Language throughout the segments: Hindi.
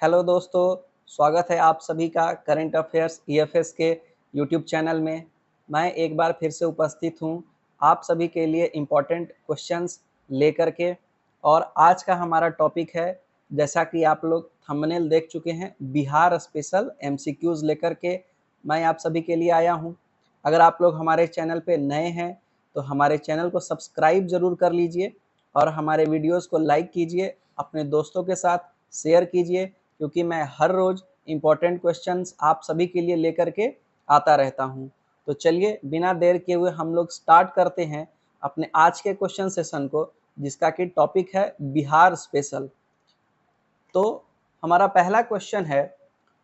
हेलो दोस्तों, स्वागत है आप सभी का करंट अफेयर्स ईएफएस के यूट्यूब चैनल में। मैं एक बार फिर से उपस्थित हूं आप सभी के लिए इम्पोर्टेंट क्वेश्चंस लेकर के। और आज का हमारा टॉपिक है, जैसा कि आप लोग थंबनेल देख चुके हैं, बिहार स्पेशल एमसीक्यूज लेकर के मैं आप सभी के लिए आया हूं। अगर आप लोग हमारे चैनल पे नए हैं तो हमारे चैनल को सब्सक्राइब जरूर कर लीजिए और हमारे वीडियोस को लाइक कीजिए, अपने दोस्तों के साथ शेयर कीजिए, क्योंकि मैं हर रोज इम्पोर्टेंट क्वेश्चंस आप सभी के लिए लेकर के आता रहता हूं। तो चलिए बिना देर किए हुए हम लोग स्टार्ट करते हैं अपने आज के क्वेश्चन सेशन को, जिसका कि टॉपिक है बिहार स्पेशल। तो हमारा पहला क्वेश्चन है,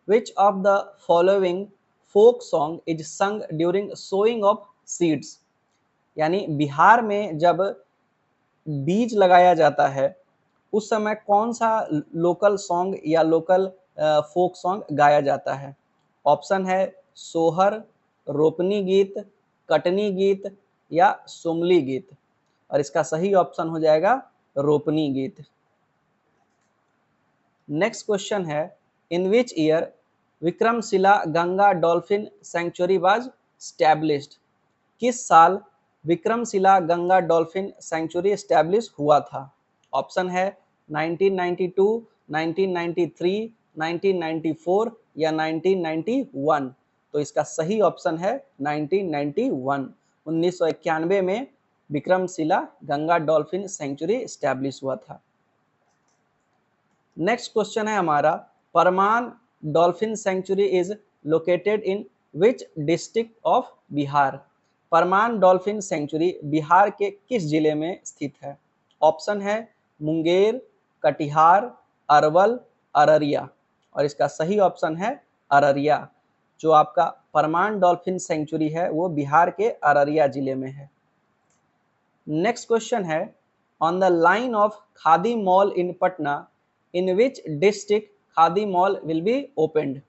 which of the following folk song is sung during sowing of seeds. यानी बिहार में जब बीज लगाया जाता है उस समय कौन सा लोकल सॉन्ग या लोकल फोक सॉन्ग गाया जाता है। ऑप्शन है सोहर, रोपनी गीत, कटनी गीत या सुमली गीत। और इसका सही ऑप्शन हो जाएगा रोपनी गीत। नेक्स्ट क्वेश्चन है, in which year Vikramshila Ganga dolphin sanctuary was established. किस साल Vikramshila Ganga dolphin sanctuary establish हुआ था। ऑप्शन है 1992, 1993, 1994 या 1991। तो इसका सही ऑप्शन है 1991। 1991 में Vikramshila Ganga dolphin sanctuary establish हुआ था। नेक्स्ट क्वेश्चन है हमारा, Parman dolphin sanctuary is located in which district of Bihar. Parman dolphin century Bihar के किस जिले में स्थित है। ऑप्शन है मुंगेर, कटिहार, अरवल, अररिया। और इसका सही ऑप्शन है अररिया। जो आपका परमान डॉल्फिन सेंचुरी है वो बिहार के अररिया जिले में है। नेक्स्ट क्वेश्चन है, on the line of khadi mall in Patna in which district khadi mall will be opened.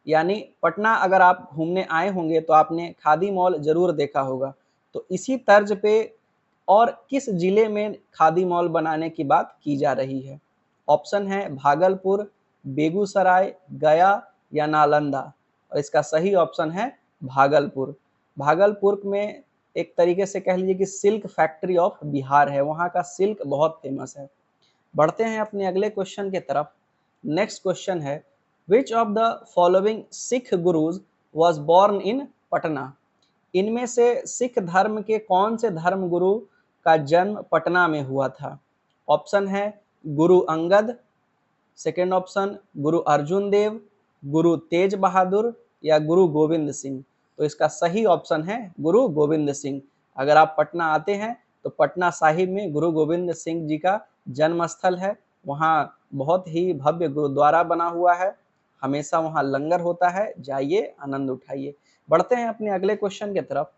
यानी पटना अगर आप घूमने आए होंगे तो आपने खादी मॉल जरूर देखा होगा। तो इसी तर्ज पे और किस जिले में खादी मॉल बनाने की बात की जा रही है। ऑप्शन है भागलपुर, बेगूसराय, गया या नालंदा। और इसका सही ऑप्शन है भागलपुर। भागलपुर में एक तरीके से कह लीजिए कि सिल्क फैक्ट्री ऑफ बिहार है, वहाँ का सिल्क बहुत फेमस है। बढ़ते हैं अपने अगले क्वेश्चन की तरफ। नेक्स्ट क्वेश्चन है, which of the following Sikh gurus was born in Patna. इनमें से सिख धर्म के कौन से धर्म गुरु का जन्म पटना में हुआ था। ऑप्शन है गुरु अंगद, सेकेंड ऑप्शन गुरु अर्जुन देव, गुरु तेज बहादुर या गुरु गोविंद सिंह। तो इसका सही ऑप्शन है गुरु गोविंद सिंह। अगर आप पटना आते हैं तो पटना साहिब में गुरु गोविंद सिंह जी का जन्म स्थल है। वहाँ बहुत ही भव्य गुरुद्वारा बना हुआ है, हमेशा वहाँ लंगर होता है, जाइए आनंद उठाइए। बढ़ते हैं अपने अगले क्वेश्चन की तरफ।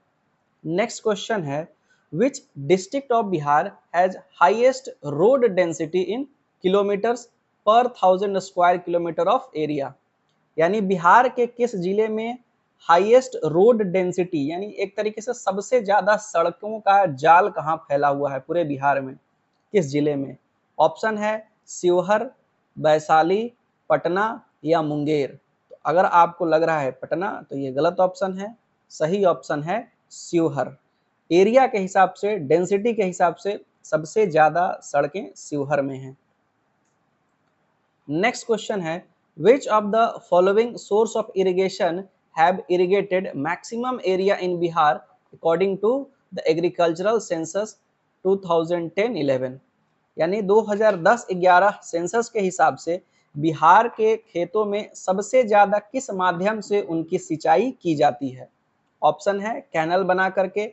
नेक्स्ट क्वेश्चन है, विच district of Bihar has highest road density in kilometres पर 1000 स्क्वायर किलोमीटर ऑफ एरिया। यानी बिहार के किस जिले में हाईएस्ट रोड डेंसिटी, यानी एक तरीके से सबसे ज्यादा सड़कों का जाल कहाँ फैला हुआ है पूरे बिहार में, किस जिले में। ऑप्शन है शिवहर, वैशाली, पटना या मुंगेर। तो अगर आपको लग रहा है पटना तो ये गलत ऑप्शन है। सही ऑप्शन है शिवहर। एरिया के हिसाब से, डेंसिटी के हिसाब से सबसे ज्यादा सड़कें शिवहर में हैं। नेक्स्ट क्वेश्चन है, which of the following source of irrigation have irrigated maximum area in Bihar according to the agricultural census 2010-11। यानी 2010-11 सेंसस के हिसाब से बिहार के खेतों में सबसे ज्यादा किस माध्यम से उनकी सिंचाई की जाती है। ऑप्शन है कैनल बना करके,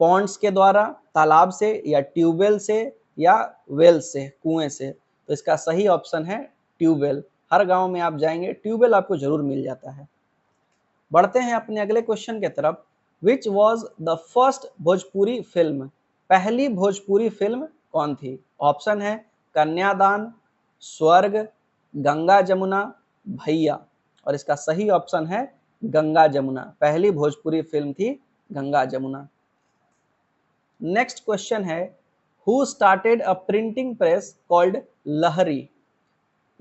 पॉन्ड्स के द्वारा, तालाब से या ट्यूबवेल से या वेल से, कुएं से। तो इसका सही ऑप्शन है ट्यूबवेल। हर गांव में आप जाएंगे ट्यूबवेल आपको जरूर मिल जाता है। बढ़ते हैं अपने अगले क्वेश्चन की तरफ। Which was the first Bhojpuri film. पहली भोजपुरी फिल्म कौन थी। ऑप्शन है कन्यादान, स्वर्ग, गंगा जमुना, भैया। और इसका सही ऑप्शन है गंगा जमुना। पहली भोजपुरी फिल्म थी गंगा जमुना। नेक्स्ट क्वेश्चन है, who started a printing press called Lahari.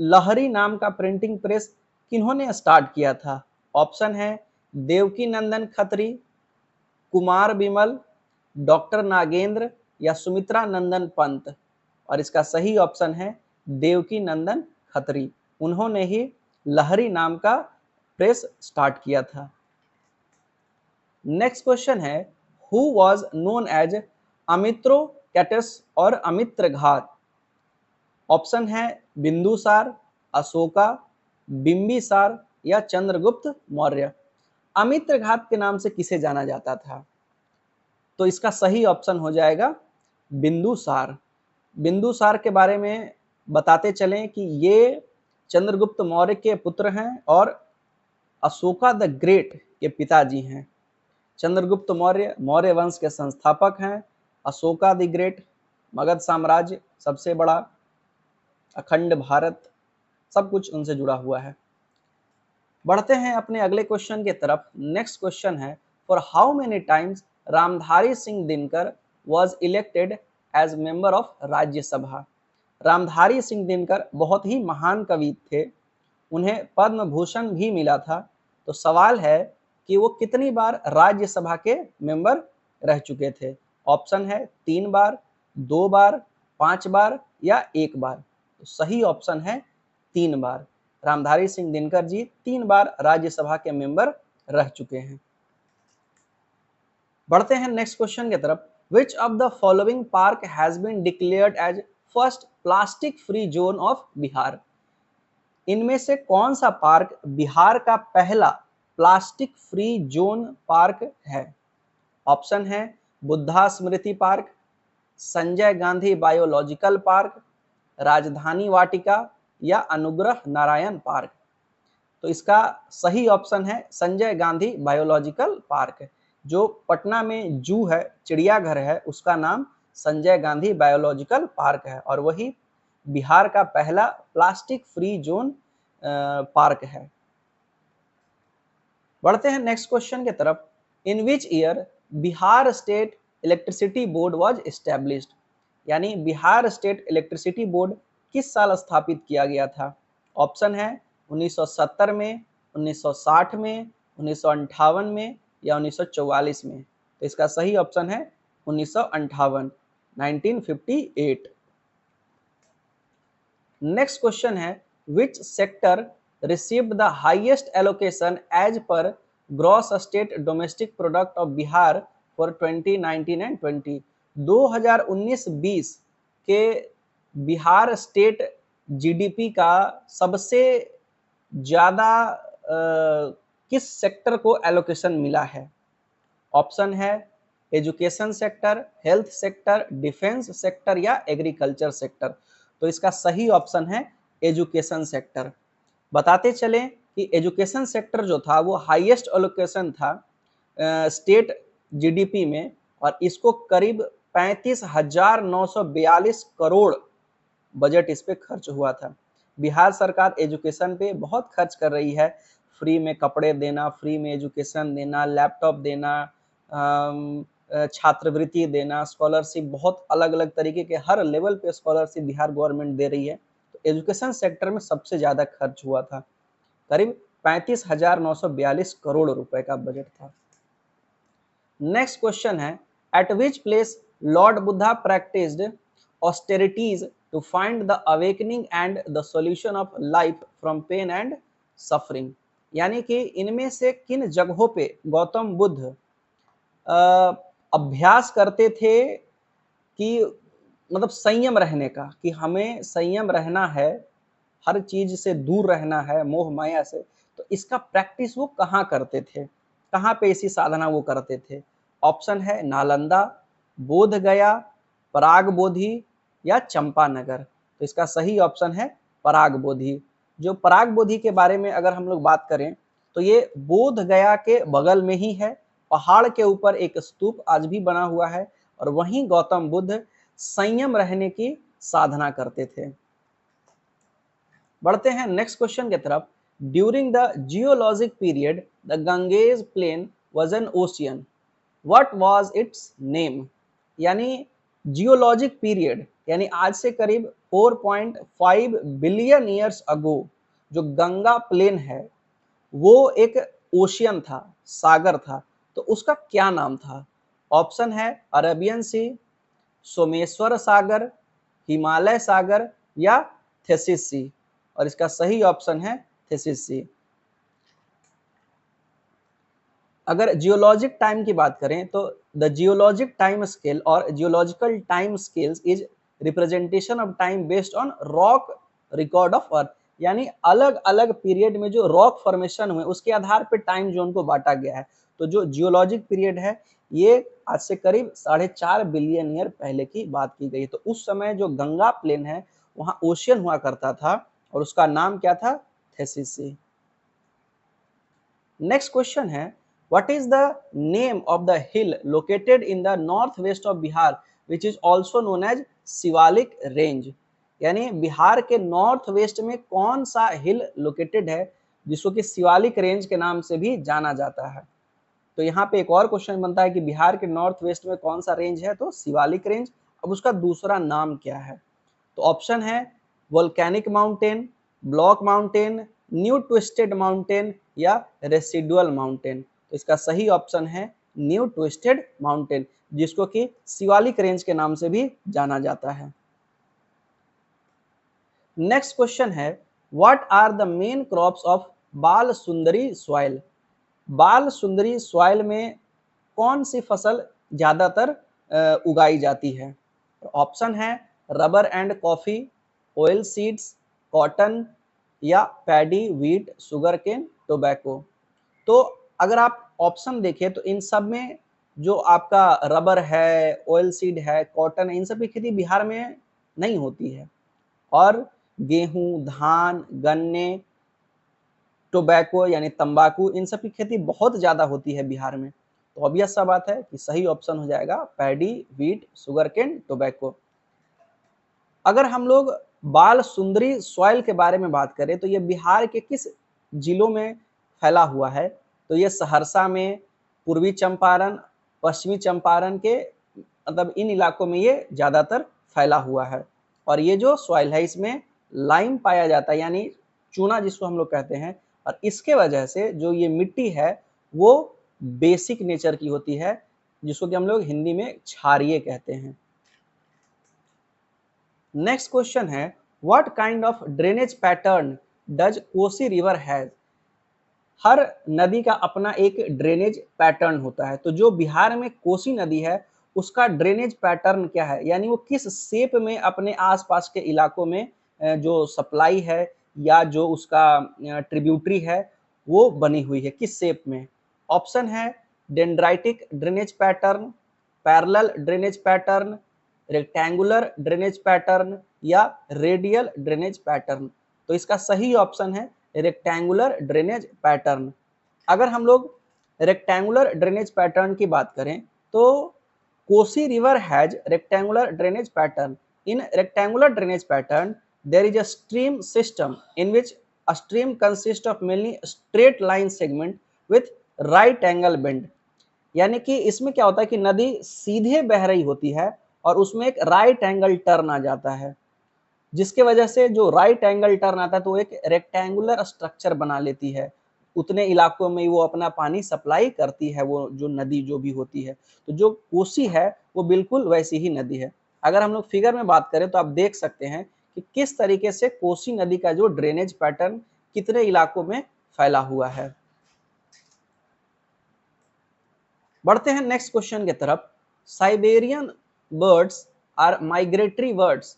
Lahari नाम का प्रिंटिंग प्रेस किन्होंने स्टार्ट किया था? ऑप्शन है देवकी नंदन खत्री, कुमार विमल, डॉक्टर नागेंद्र या सुमित्रा नंदन पंत। और इसका सही ऑप्शन है देवकी नंदन खत्री। उन्होंने ही लहरी नाम का प्रेस स्टार्ट किया था। नेक्स्ट क्वेश्चन है हु वॉज नोन एज अमित्रोकैटस और अमित्रघात? ऑप्शन है बिंदुसार, अशोका, बिंबिसार या चंद्रगुप्त मौर्य। अमित्रघात के नाम से किसे जाना जाता था? तो इसका सही ऑप्शन हो जाएगा बिंदुसार। बिंदुसार के बारे में बताते चलें कि ये चंद्रगुप्त मौर्य के पुत्र हैं और अशोका द ग्रेट के पिताजी हैं। चंद्रगुप्त मौर्य मौर्य वंश के संस्थापक हैं। अशोका द ग्रेट मगध साम्राज्य सबसे बड़ा, अखंड भारत, सब कुछ उनसे जुड़ा हुआ है। बढ़ते हैं अपने अगले क्वेश्चन की तरफ। नेक्स्ट क्वेश्चन है for how many times Ramdhari Singh Dinkar was elected as member of Rajya Sabha? Ramdhari Singh Dinkar बहुत ही महान कवि थे, उन्हें पद्म भूषण भी मिला था। तो सवाल है कि वो कितनी बार राज्यसभा के मेंबर रह चुके थे? ऑप्शन है 3 बार, 2 बार, 5 बार या 1 बार। तो सही ऑप्शन है 3 बार। रामधारी सिंह दिनकर जी 3 बार राज्यसभा के मेंबर रह चुके हैं। बढ़ते हैं नेक्स्ट क्वेश्चन की तरफ। Which of the following park has been declared as first plastic free zone of Bihar? इनमें से कौन सा पार्क बिहार का पहला प्लास्टिक फ्री जोन पार्क है? ऑप्शन है Buddha Smriti park, Sanjay Gandhi biological park, Rajdhani Vatika या अनुग्रह नारायण पार्क। तो इसका सही ऑप्शन है संजय गांधी बायोलॉजिकल पार्क। जो पटना में जू है, चिड़ियाघर है, उसका नाम संजय गांधी बायोलॉजिकल पार्क है और वही बिहार का पहला प्लास्टिक फ्री जोन पार्क है। बढ़ते हैं नेक्स्ट क्वेश्चन की तरफ। In which year Bihar state electricity board was established? यानी बिहार स्टेट इलेक्ट्रिसिटी बोर्ड किस साल स्थापित किया गया था? ऑप्शन है 1970 में, 1960 में, 1958 में या 1944 में। तो इसका सही ऑप्शन है 1958, 1958। नेक्स्ट क्वेश्चन है which sector received the highest allocation as per gross state domestic product of Bihar for 2019 and 20? 2019-20 के बिहार स्टेट जीडीपी का सबसे ज्यादा किस सेक्टर को एलोकेशन मिला है? ऑप्शन है education sector, health sector, defence sector या एग्रीकल्चर सेक्टर। तो इसका सही ऑप्शन है एजुकेशन सेक्टर। बताते चलें कि एजुकेशन सेक्टर जो था वो हाईएस्ट एलोकेशन था स्टेट जीडीपी में और इसको करीब 35,942 करोड़ बजट इस पे खर्च हुआ था। बिहार सरकार एजुकेशन पे बहुत खर्च कर रही है। फ्री में कपड़े देना, फ्री में एजुकेशन देना, लैपटॉप देना, छात्रवृत्ति देना, स्कॉलरशिप, बहुत अलग अलग तरीके के हर लेवल पे स्कॉलरशिप बिहार गवर्नमेंट दे रही है। तो एजुकेशन सेक्टर में सबसे ज़्यादा खर्च हुआ था, करीब 35,942 करोड़ रुपए का बजट था। नेक्स्ट क्वेश्चन है at which place lord Buddha practised austerities to find the awakening and the solution of life from pain and suffering? यानी कि इनमें से किन जगहों पे गौतम बुद्ध अभ्यास करते थे कि मतलब संयम रहने का, कि हमें संयम रहना है, हर चीज से दूर रहना है, मोह माया से। तो इसका प्रैक्टिस वो कहाँ करते थे, कहाँ पे ऐसी साधना वो करते थे? ऑप्शन है नालंदा, बोध गया, पराग बोधि या चंपानगर। तो इसका सही ऑप्शन है पराग बोधि। जो पराग बोधि के बारे में अगर हम लोग बात करें तो ये बोध गया के बगल में ही है। पहाड़ के ऊपर एक स्तूप आज भी बना हुआ है और वहीं गौतम बुद्ध संयम रहने की साधना करते थे। बढ़ते हैं नेक्स्ट क्वेश्चन की तरफ। During the geologic period the Ganges plain was an ocean, what was its name? यानी जियोलॉजिक पीरियड यानी आज से करीब 4.5 बिलियन ईयर्स अगो जो गंगा प्लेन है वो एक ओशियन था, सागर था, तो उसका क्या नाम था? ऑप्शन है अरेबियन सी, सोमेश्वर सागर, हिमालय सागर या थेसिस सी। और इसका सही ऑप्शन है थेसिस सी। अगर जियोलॉजिक टाइम की बात करें तो द जियोलॉजिक टाइम स्केल और geological time scales is representation of time based on rock record of earth, यानी अलग अलग पीरियड में जो रॉक फॉर्मेशन हुए उसके आधार पर टाइम जोन को बांटा गया है। तो जो जियोलॉजिक पीरियड है ये आज से करीब 4.5 बिलियन ईयर पहले की बात की गई। तो उस समय जो गंगा प्लेन है वहां ओशियन हुआ करता था और उसका नाम क्या था? थेसिस सी। नेक्स्ट क्वेश्चन है what is the name of the hill located in the northwest of Bihar which is also known as Shivalik range, यानी बिहार के नॉर्थ वेस्ट में कौन सा हिल लोकेटेड है जिसको कि शिवालिक रेंज के नाम से भी जाना जाता है। तो यहाँ पे एक और क्वेश्चन बनता है कि बिहार के नॉर्थ वेस्ट में कौन सा रेंज है? तो शिवालिक रेंज। अब उसका दूसरा नाम क्या है? तो ऑप्शन है volcanic mountain, block mountain, new twisted mountain या रेसिडुअल माउंटेन। तो इसका सही ऑप्शन है न्यू ट्विस्टेड माउंटेन, जिसको कि शिवालिक रेंज के नाम से भी जाना जाता है। नेक्स्ट क्वेश्चन है what are the main crops of Bal Sundari soil? बाल सुंदरी सॉइल में कौन सी फसल ज्यादातर उगाई जाती है? ऑप्शन है rubber and coffee, oil seeds, cotton या paddy, wheat, sugar cane, tobacco. तो अगर आप ऑप्शन देखें तो इन सब में जो आपका रबर है, ऑयल सीड है, कॉटन है, इन सब की खेती बिहार में नहीं होती है। और गेहूं, धान, गन्ने, टोबैको यानी तंबाकू, इन सब की खेती बहुत ज्यादा होती है बिहार में। तो ऑब्वियस सा बात है कि सही ऑप्शन हो जाएगा paddy, wheat, sugar cane, tobacco. अगर हम लोग बाल सुंदरी सॉइल के बारे में बात करें तो ये बिहार के किस जिलों में फैला हुआ है? तो ये सहरसा में, पूर्वी चंपारण, पश्चिमी चंपारण के मतलब इन इलाकों में ये ज्यादातर फैला हुआ है। और ये जो सॉइल है इसमें लाइम पाया जाता है, यानी चूना जिसको हम लोग कहते हैं। और इसके वजह से जो ये मिट्टी है वो बेसिक नेचर की होती है, जिसको कि हम लोग हिंदी में क्षारीय कहते हैं। नेक्स्ट क्वेश्चन है what kind of drainage pattern does Kosi river has? हर नदी का अपना एक ड्रेनेज पैटर्न होता है। तो जो बिहार में कोसी नदी है उसका ड्रेनेज पैटर्न क्या है, यानी वो किस शेप में अपने आसपास के इलाकों में जो सप्लाई है या जो उसका ट्रिब्यूटरी है वो बनी हुई है, किस शेप में? ऑप्शन है dendritic drainage pattern, parallel drainage pattern, rectangular drainage pattern या रेडियल ड्रेनेज पैटर्न। तो इसका सही ऑप्शन है रेक्टेंगुलर ड्रेनेज पैटर्न। अगर हम लोग रेक्टेंगुलर ड्रेनेज पैटर्न की बात करें तो Kosi river has rectangular drainage pattern. In rectangular drainage pattern there is a stream system in which a stream consists of mainly straight line segment with right angle bend, यानी कि इसमें क्या होता है कि नदी सीधे बह रही होती है और उसमें एक राइट एंगल टर्न आ जाता है, जिसके वजह से जो राइट एंगल टर्न आता है तो एक रेक्टेंगुलर स्ट्रक्चर बना लेती है। उतने इलाकों में वो अपना पानी सप्लाई करती है, वो जो नदी जो भी होती है। तो जो कोसी है वो बिल्कुल वैसी ही नदी है। अगर हम लोग फिगर में बात करें तो आप देख सकते हैं कि किस तरीके से कोसी नदी का जो ड्रेनेज पैटर्न कितने इलाकों में फैला हुआ है। बढ़ते हैं नेक्स्ट क्वेश्चन की तरफ। Siberian birds are migratory birds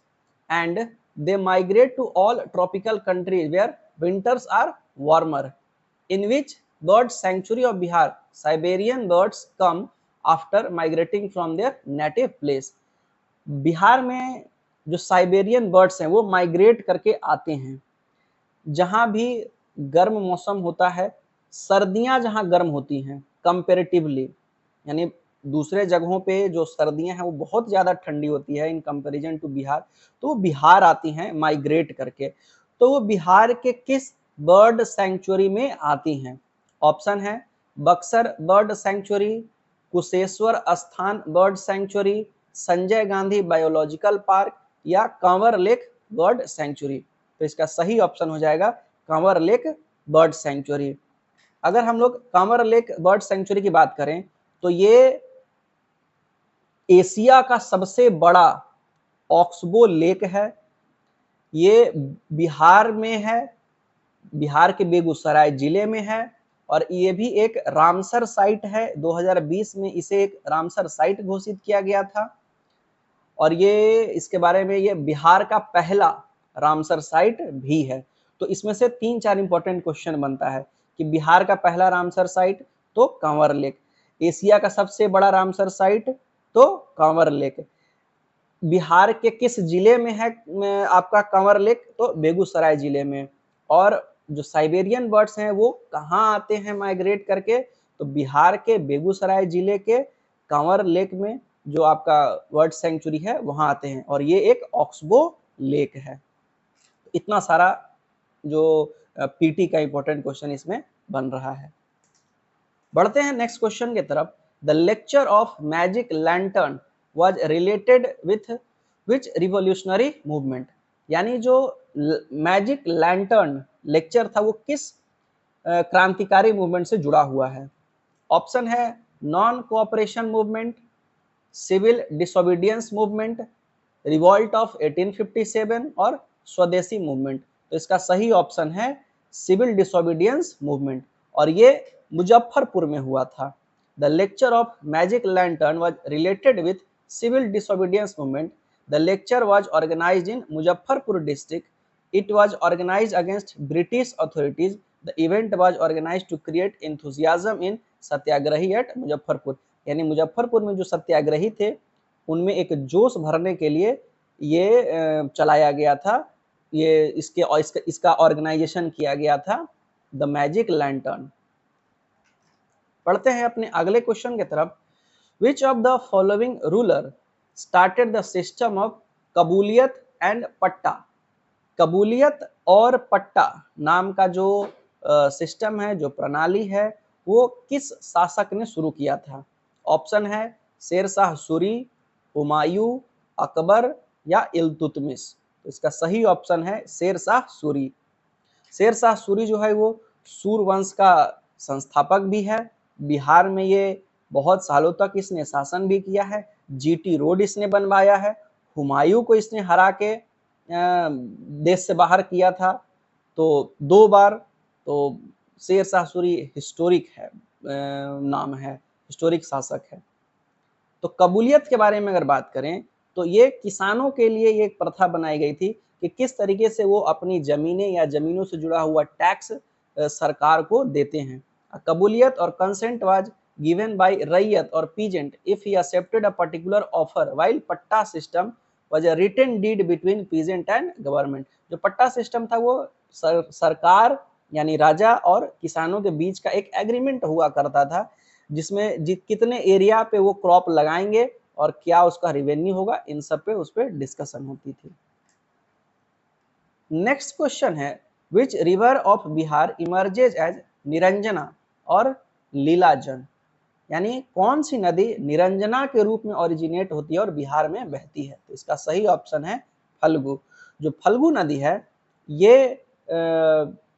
and they migrate to all tropical countries where winters are warmer. In which bird sanctuary of Bihar Siberian birds come after migrating from their native place? Bihar में जो साइबेरियन बर्ड्स हैं वो माइग्रेट करके आते हैं जहां भी गर्म मौसम होता है, सर्दियां जहां गर्म होती हैं कंपेरेटिवली, यानी दूसरे जगहों पे जो सर्दियां हैं वो बहुत ज़्यादा ठंडी होती है इन कंपैरिजन टू बिहार, तो वो बिहार आती हैं माइग्रेट करके। तो वो बिहार के किस बर्ड सेंचुरी में आती हैं? ऑप्शन है बक्सर बर्ड सेंचुरी, कुशेश्वर स्थान bird sanctuary, Sanjay Gandhi biological park या कंवर लेक बर्ड सेंचुरी। तो इसका सही ऑप्शन हो जाएगा कंवर लेक बर्ड सेंचुरी। अगर हम लोग कंवर लेक बर्ड सेंचुरी की बात करें तो ये एशिया का सबसे बड़ा ऑक्सबो लेक है। ये बिहार में है, बिहार के बेगूसराय जिले में है और ये भी एक रामसर साइट है। 2020 में इसे एक रामसर साइट घोषित किया गया था और ये इसके बारे में ये बिहार का पहला रामसर साइट भी है। तो इसमें से 3-4 इंपॉर्टेंट क्वेश्चन बनता है कि बिहार का पहला रामसर साइट तो कंवर लेक, एशिया का सबसे बड़ा रामसर साइट तो कंवर लेक, बिहार के किस जिले में है आपका कंवर लेक तो बेगूसराय जिले में, और जो साइबेरियन बर्ड्स हैं वो कहाँ आते हैं माइग्रेट करके तो बिहार के बेगूसराय जिले के कंवर लेक में जो आपका बर्ड सेंचुरी है वहां आते हैं और ये एक ऑक्सबो लेक है। इतना सारा जो पीटी का इंपॉर्टेंट क्वेश्चन इसमें बन रहा है। बढ़ते हैं नेक्स्ट क्वेश्चन की तरफ। The lecture of magic lantern was related with which revolutionary movement, यानी जो मैजिक लैंटर्न लेक्चर था वो किस क्रांतिकारी मूवमेंट से जुड़ा हुआ है। ऑप्शन है non cooperation movement, civil disobedience movement, revolt of 1857 और स्वदेशी मूवमेंट। तो इसका सही ऑप्शन है सिविल डिसोबीडियंस मूवमेंट और ये मुजफ्फरपुर में हुआ था। The lecture of magic lantern was related with civil disobedience movement. The lecture was organized in Muzaffarpur district. It was organized against British authorities. The event was organized to create enthusiasm in Satyagrahi at Muzaffarpur, यानी मुजफ्फरपुर में जो सत्याग्रही थे उनमें एक जोश भरने के लिए ये चलाया गया था, ये इसका ऑर्गेनाइजेशन किया गया था द मैजिक लैंटर्न। पढ़ते हैं अपने अगले क्वेश्चन की तरफ। Which of the following ruler started the system of kabuliyat and patta. Kabuliyat और पट्टा नाम का जो सिस्टम है, जो प्रणाली है, वो किस शासक ने शुरू किया था। ऑप्शन है शेरशाह सूरी, हुमायूं, अकबर या इल्तुतमिश। तो इसका सही ऑप्शन है शेरशाह सूरी। शेरशाह सूरी जो है वो सूर वंश का संस्थापक भी है। बिहार में ये बहुत सालों तक इसने शासन भी किया है। जीटी रोड इसने बनवाया है। हुमायूं को इसने हरा के देश से बाहर किया था तो 2 बार। तो शेरशाह सूरी हिस्टोरिक है, नाम है, हिस्टोरिक शासक है। तो कबूलियत के बारे में अगर बात करें तो ये किसानों के लिए ये एक प्रथा बनाई गई थी कि किस तरीके से वो अपनी जमीनें या जमीनों से जुड़ा हुआ टैक्स सरकार को देते हैं। कबूलियत और consent was given by ryot और peasant if he accepted a particular offer, while patta system was a written deed between peasant and government. जो पट्टा सिस्टम था वो सरकार यानी राजा और किसानों के बीच का एक एग्रीमेंट हुआ करता था जिसमें कितने एरिया पे वो क्रॉप लगाएंगे और क्या उसका रेवेन्यू होगा, इन सब पे उस पर डिस्कशन होती थी। नेक्स्ट क्वेश्चन है which river of Bihar emerges as Niranjana और लीलाजन, यानी कौन सी नदी निरंजना के रूप में ओरिजिनेट होती है और बिहार में बहती है। तो इसका सही ऑप्शन है फल्गु। जो फल्गु नदी है ये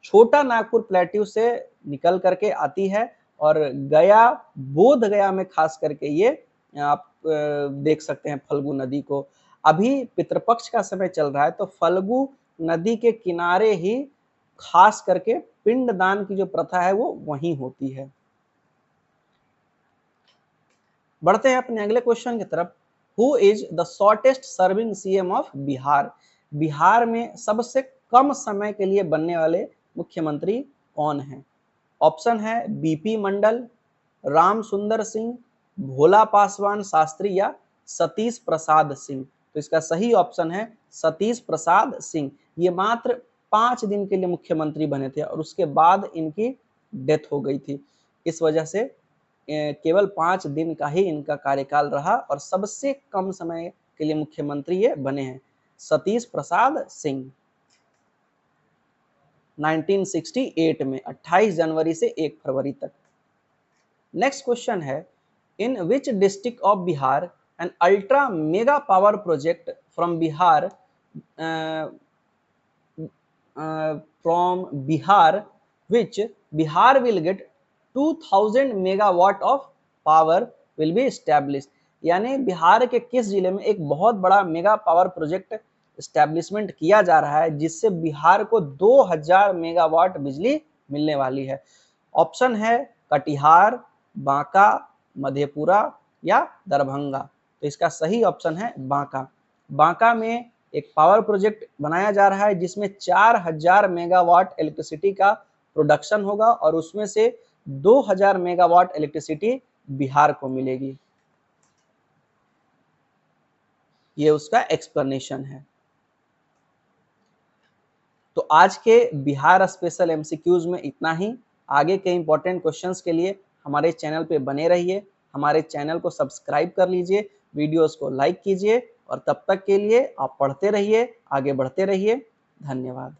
छोटा नागपुर प्लेट्यू से निकल करके आती है और गया, बोध गया में खास करके ये आप देख सकते हैं फल्गु नदी को। अभी पितृपक्ष का समय चल रहा है तो फल्गु नदी के किनारे ही खास करके पिंडदान की जो प्रथा है वो वहीं होती है। बढ़ते हैं अपने अगले क्वेश्चन की तरफ। Who is the shortest serving CM of Bihar. Bihar में सबसे कम समय के लिए बनने वाले मुख्यमंत्री कौन है। ऑप्शन है बीपी मंडल, राम सुंदर सिंह, भोला पासवान शास्त्री या सतीश प्रसाद सिंह। तो इसका सही ऑप्शन है सतीश प्रसाद सिंह। ये मात्र 5 दिन के लिए मुख्यमंत्री बने थे और उसके बाद इनकी डेथ हो गई थी। इस वजह से केवल 5 दिन का ही इनका कार्यकाल रहा और सबसे कम समय के लिए मुख्यमंत्री ये बने हैं सतीश प्रसाद सिंह। 1968 में 28 जनवरी से 1 फरवरी तक। नेक्स्ट क्वेश्चन है in which district of Bihar an ultra mega power project from Bihar from Bihar, which Bihar will get 2000 megawatt of power will be established. यानी बिहार के किस जिले में एक बहुत बड़ा मेगा पावर प्रोजेक्ट एस्टेब्लिशमेंट किया जा रहा है जिससे बिहार को 2000 मेगावाट बिजली मिलने वाली है। ऑप्शन है कटिहार, बांका, मधेपुरा या दरभंगा। तो इसका सही ऑप्शन है बांका। बांका में एक पावर प्रोजेक्ट बनाया जा रहा है जिसमें 4000 मेगावाट इलेक्ट्रिसिटी का प्रोडक्शन होगा और उसमें से 2000 मेगावाट इलेक्ट्रिसिटी बिहार को मिलेगी। ये उसका एक्सप्लेनेशन है। तो आज के बिहार स्पेशल एमसीक्यूज में इतना ही। आगे के इंपॉर्टेंट क्वेश्चंस के लिए हमारे चैनल पे बने रहिए, हमारे चैनल को सब्सक्राइब कर लीजिए, वीडियोस को लाइक कीजिए और तब तक के लिए आप पढ़ते रहिए, आगे बढ़ते रहिए। धन्यवाद।